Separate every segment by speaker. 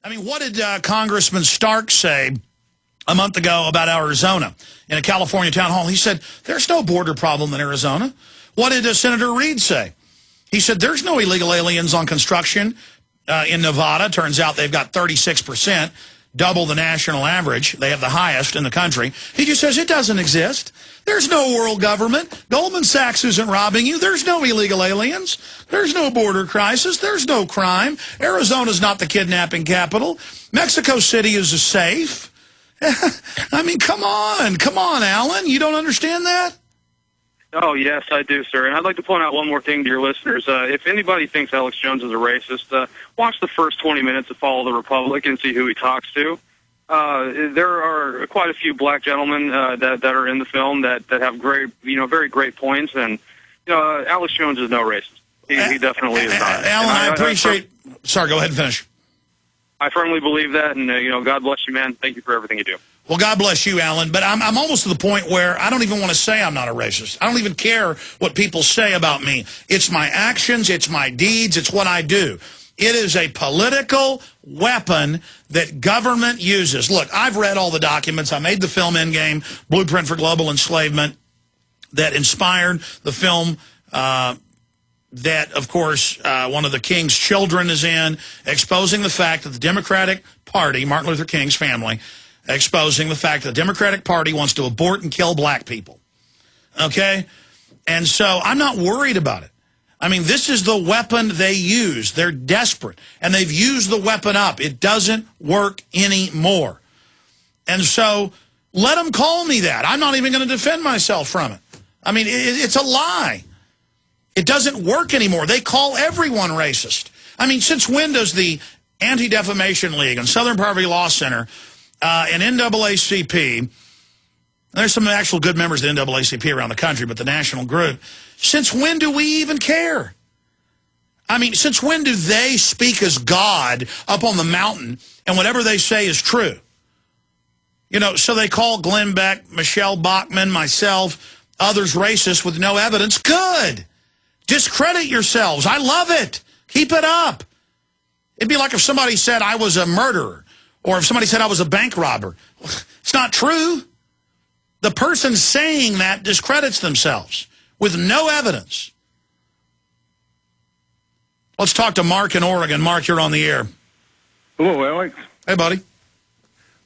Speaker 1: I mean, what did Congressman Stark say a month ago about Arizona in a California town hall? He said, there's no border problem in Arizona. What did Senator Reid say? He said, there's no illegal aliens on construction in Nevada. Turns out they've got 36%, double the national average. They have the highest in the country. He just says it doesn't exist. There's no world government. Goldman Sachs isn't robbing you. There's no illegal aliens. There's no border crisis. There's no crime. Arizona's not the kidnapping capital. Mexico City is safe. I mean, come on, Alan. You don't understand that?
Speaker 2: Oh, yes, I do, sir. And I'd like to point out one more thing to your listeners. If anybody thinks Alex Jones is a racist, watch the first 20 minutes of Follow the Republic and see who he talks to. There are quite a few black gentlemen that are in the film that have great, very great points. And, Alex Jones is no racist. He definitely is not.
Speaker 1: Alan, I appreciate... Sorry, go ahead and finish.
Speaker 2: I firmly believe that, and, God bless you, man. Thank you for everything you do.
Speaker 1: Well, God bless you, Alan, but I'm almost to the point where I don't even want to say I'm not a racist. I don't even care what people say about me. It's my actions, it's my deeds, it's what I do. It is a political weapon that government uses. Look, I've read all the documents. I made the film Endgame, Blueprint for Global Enslavement, that inspired the film that, of course, one of the king's children is in, exposing the fact that the Democratic Party, Martin Luther King's family, exposing the fact that the Democratic Party wants to abort and kill black people. Okay? And so I'm not worried about it. I mean, this is the weapon they use. They're desperate. And they've used the weapon up. It doesn't work anymore. And so let them call me that. I'm not even going to defend myself from it. I mean, it's a lie. It doesn't work anymore. They call everyone racist. I mean, since when does the Anti-Defamation League and Southern Poverty Law Center and NAACP, there's some actual good members of the NAACP around the country, but the national group, since when do we even care? I mean, since when do they speak as God up on the mountain and whatever they say is true? So they call Glenn Beck, Michelle Bachmann, myself, others racist with no evidence. Good. Discredit yourselves. I love it. Keep it up. It'd be like if somebody said I was a murderer or if somebody said I was a bank robber. It's not true. The person saying that discredits themselves with no evidence. Let's talk to Mark in Oregon. Mark, you're on the air.
Speaker 3: Hello, Alex.
Speaker 1: Hey, buddy.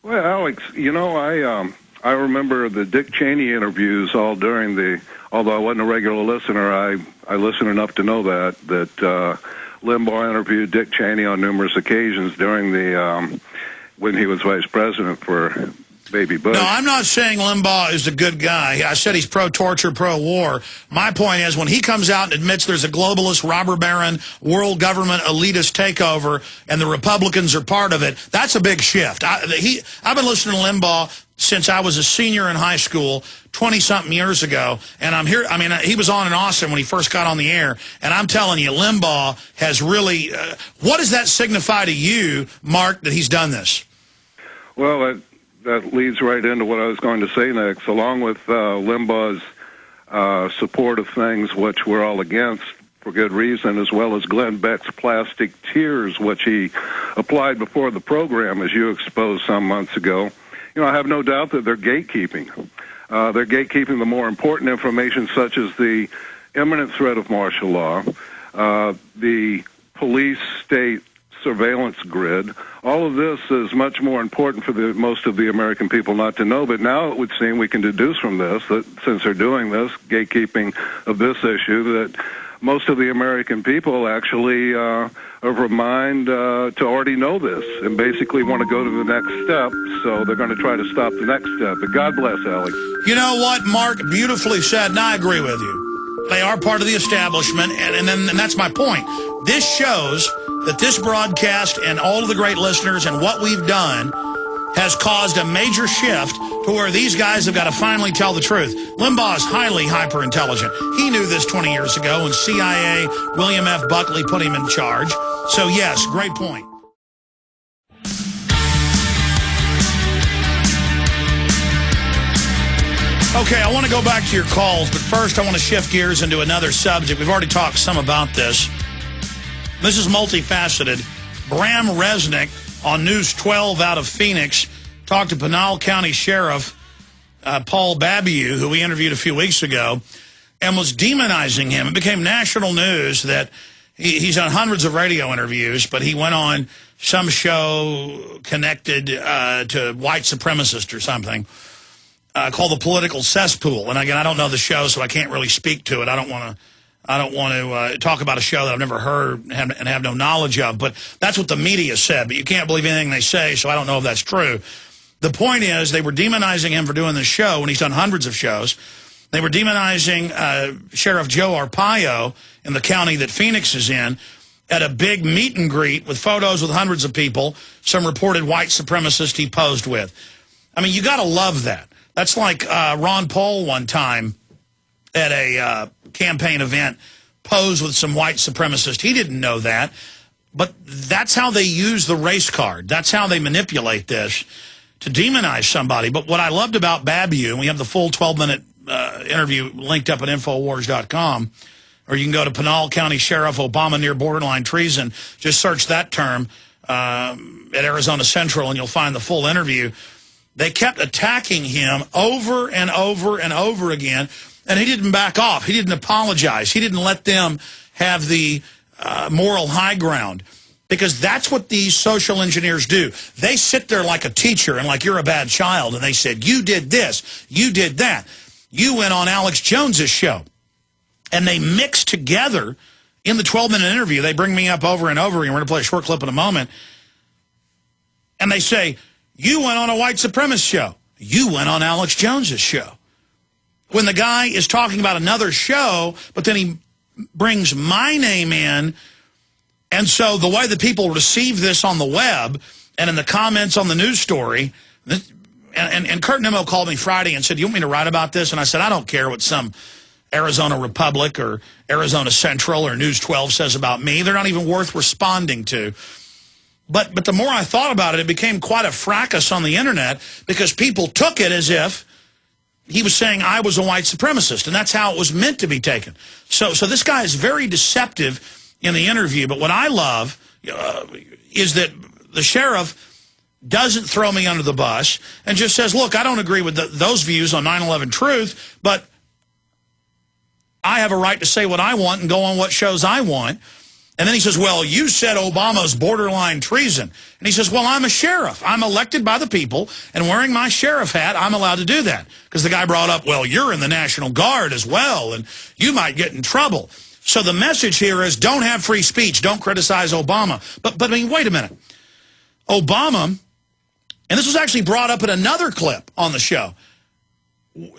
Speaker 3: Well, Alex, I remember the Dick Cheney interviews all during the, although I wasn't a regular listener, I listened enough to know that Limbaugh interviewed Dick Cheney on numerous occasions during the, when he was vice president for Baby Bush.
Speaker 1: No, I'm not saying Limbaugh is a good guy. I said he's pro-torture, pro-war. My point is when he comes out and admits there's a globalist, robber baron, world government, elitist takeover, and the Republicans are part of it, that's a big shift. I've been listening to Limbaugh since I was a senior in high school 20-something years ago, and I'm here. I mean, he was on in Austin when he first got on the air, and I'm telling you, Limbaugh has really, what does that signify to you, Mark, that he's done this?
Speaker 3: Well, that leads right into what I was going to say next. Along with Limbaugh's support of things which we're all against for good reason, as well as Glenn Beck's plastic tears, which he applied before the program, as you exposed some months ago, I have no doubt that they're gatekeeping. They're gatekeeping the more important information, such as the imminent threat of martial law, the police state surveillance grid. All of this is much more important for most of the American people not to know, but now it would seem we can deduce from this that since they're doing this, gatekeeping of this issue, that most of the American people actually are of a mind to already know this and basically want to go to the next step, so they're going to try to stop the next step. But God bless, Alex.
Speaker 1: You know what, Mark? Beautifully said, and I agree with you. They are part of the establishment, and that's my point. This shows that this broadcast and all of the great listeners and what we've done has caused a major shift to where these guys have got to finally tell the truth. Limbaugh is highly hyper-intelligent. He knew this 20 years ago when CIA, William F. Buckley put him in charge. So, yes, great point. Okay, I want to go back to your calls, but first I want to shift gears into another subject. We've already talked some about this. This is multifaceted. Bram Resnick on News 12 out of Phoenix talked to Pinal County Sheriff Paul Babiou, who we interviewed a few weeks ago, and was demonizing him. It became national news that he's done hundreds of radio interviews, but he went on some show connected to white supremacist or something called The Political Cesspool. And again, I don't know the show, so I can't really speak to it. I don't want to talk about a show that I've never heard and have no knowledge of. But that's what the media said. But you can't believe anything they say, so I don't know if that's true. The point is, they were demonizing him for doing this show, and he's done hundreds of shows. They were demonizing Sheriff Joe Arpaio in the county that Phoenix is in at a big meet and greet with photos with hundreds of people, some reported white supremacist he posed with. I mean, you got to love that. That's like Ron Paul one time at a campaign event posed with some white supremacist. He didn't know that, but that's how they use the race card. That's how they manipulate this to demonize somebody. But what I loved about Babiou, and we have the full 12-minute interview linked up at Infowars.com, or you can go to Pinal County Sheriff Obama near borderline treason. Just search that term at Arizona Central, and you'll find the full interview. They kept attacking him over and over and over again, and he didn't back off. He didn't apologize. He didn't let them have the moral high ground, because that's what these social engineers do. They sit there like a teacher and like you're a bad child, and they said, you did this, you did that. You went on Alex Jones's show. And they mix together in the 12-minute interview. They bring me up over and over, and we're going to play a short clip in a moment. And they say, you went on a white supremacist show. You went on Alex Jones's show. When the guy is talking about another show, but then he brings my name in. And so the way that people receive this on the web and in the comments on the news story, and Kurt Nimmo called me Friday and said, you want me to write about this? And I said, I don't care what some Arizona Republic or Arizona Central or News 12 says about me. They're not even worth responding to. But the more I thought about it, it became quite a fracas on the internet, because people took it as if he was saying I was a white supremacist, and that's how it was meant to be taken. So this guy is very deceptive in the interview. But what I love is that the sheriff doesn't throw me under the bus and just says, look, I don't agree with those views on 9/11 Truth, but I have a right to say what I want and go on what shows I want. And then he says, well, you said Obama's borderline treason. And he says, well, I'm a sheriff. I'm elected by the people, and wearing my sheriff hat, I'm allowed to do that. Because the guy brought up, well, you're in the National Guard as well, and you might get in trouble. So the message here is, don't have free speech. Don't criticize Obama. But I mean, wait a minute. Obama, and this was actually brought up in another clip on the show,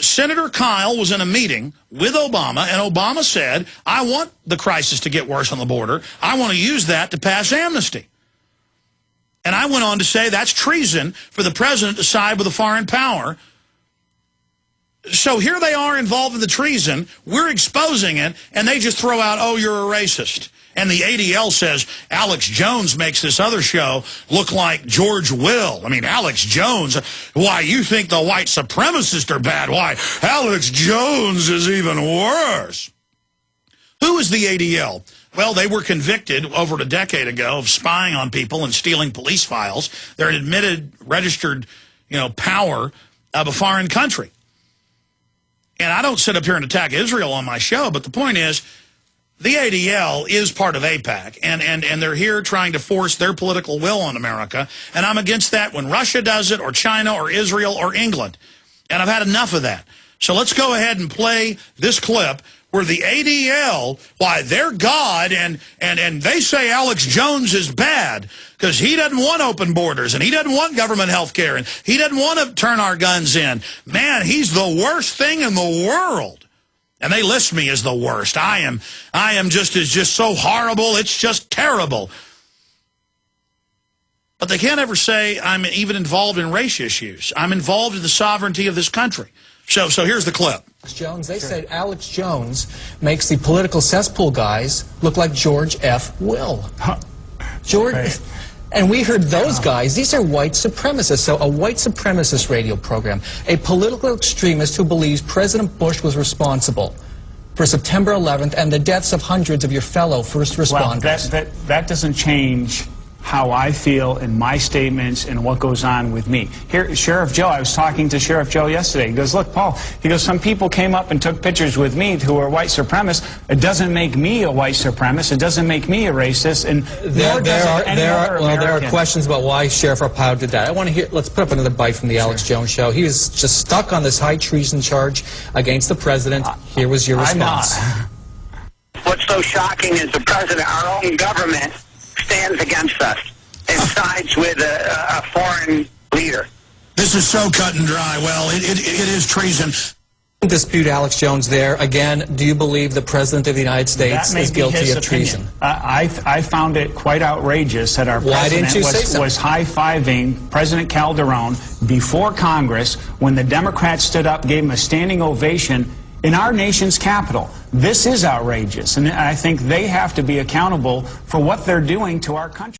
Speaker 1: Senator Kyle was in a meeting with Obama, and Obama said, I want the crisis to get worse on the border. I want to use that to pass amnesty. And I went on to say that's treason for the president to side with a foreign power. So here they are involved in the treason. We're exposing it, and they just throw out, oh, you're a racist. And the ADL says Alex Jones makes this other show look like George Will. I mean, Alex Jones, why, you think the white supremacists are bad? Why, Alex Jones is even worse. Who is the ADL? Well, they were convicted over a decade ago of spying on people and stealing police files. They're an admitted, registered, power of a foreign country. And I don't sit up here and attack Israel on my show, but the point is, the ADL is part of AIPAC, and they're here trying to force their political will on America, and I'm against that when Russia does it, or China, or Israel, or England. And I've had enough of that. So let's go ahead and play this clip where the ADL, why, they're God, and they say Alex Jones is bad because he doesn't want open borders, and he doesn't want government health care, and he doesn't want to turn our guns in. Man, he's the worst thing in the world. And they list me as the worst. I am just so horrible. It's just terrible. But they can't ever say I'm even involved in race issues. I'm involved in the sovereignty of this country. So here's the clip.
Speaker 4: Jones, they said Alex Jones makes the political cesspool guys look like George F. Will. George, right. And we heard those guys, these are white supremacists. So a white supremacist radio program, a political extremist who believes President Bush was responsible for September 11th and the deaths of hundreds of your fellow first responders.
Speaker 5: Well, that doesn't change how I feel in my statements and what goes on with me. Here, Sheriff Joe, I was talking to Sheriff Joe yesterday. He goes, look, Paul, he goes, some people came up and took pictures with me who are white supremacists. It doesn't make me a white supremacist. It doesn't make me a racist. And
Speaker 4: there are questions about why Sheriff Arpaio did that. I want to hear, let's put up another bite from the Alex Jones show. He was just stuck on this high treason charge against the president. Here was your response.
Speaker 6: What's so shocking is the president, our own government, stands against us and sides with a foreign leader.
Speaker 1: This is so cut and dry. Well, it is treason.
Speaker 4: Dispute Alex Jones there. Again, do you believe the President of the United States is guilty of treason?
Speaker 5: I found it quite outrageous that our president was high-fiving President Calderon before Congress when the Democrats stood up, gave him a standing ovation in our nation's capital. This is outrageous, and I think they have to be accountable for what they're doing to our country.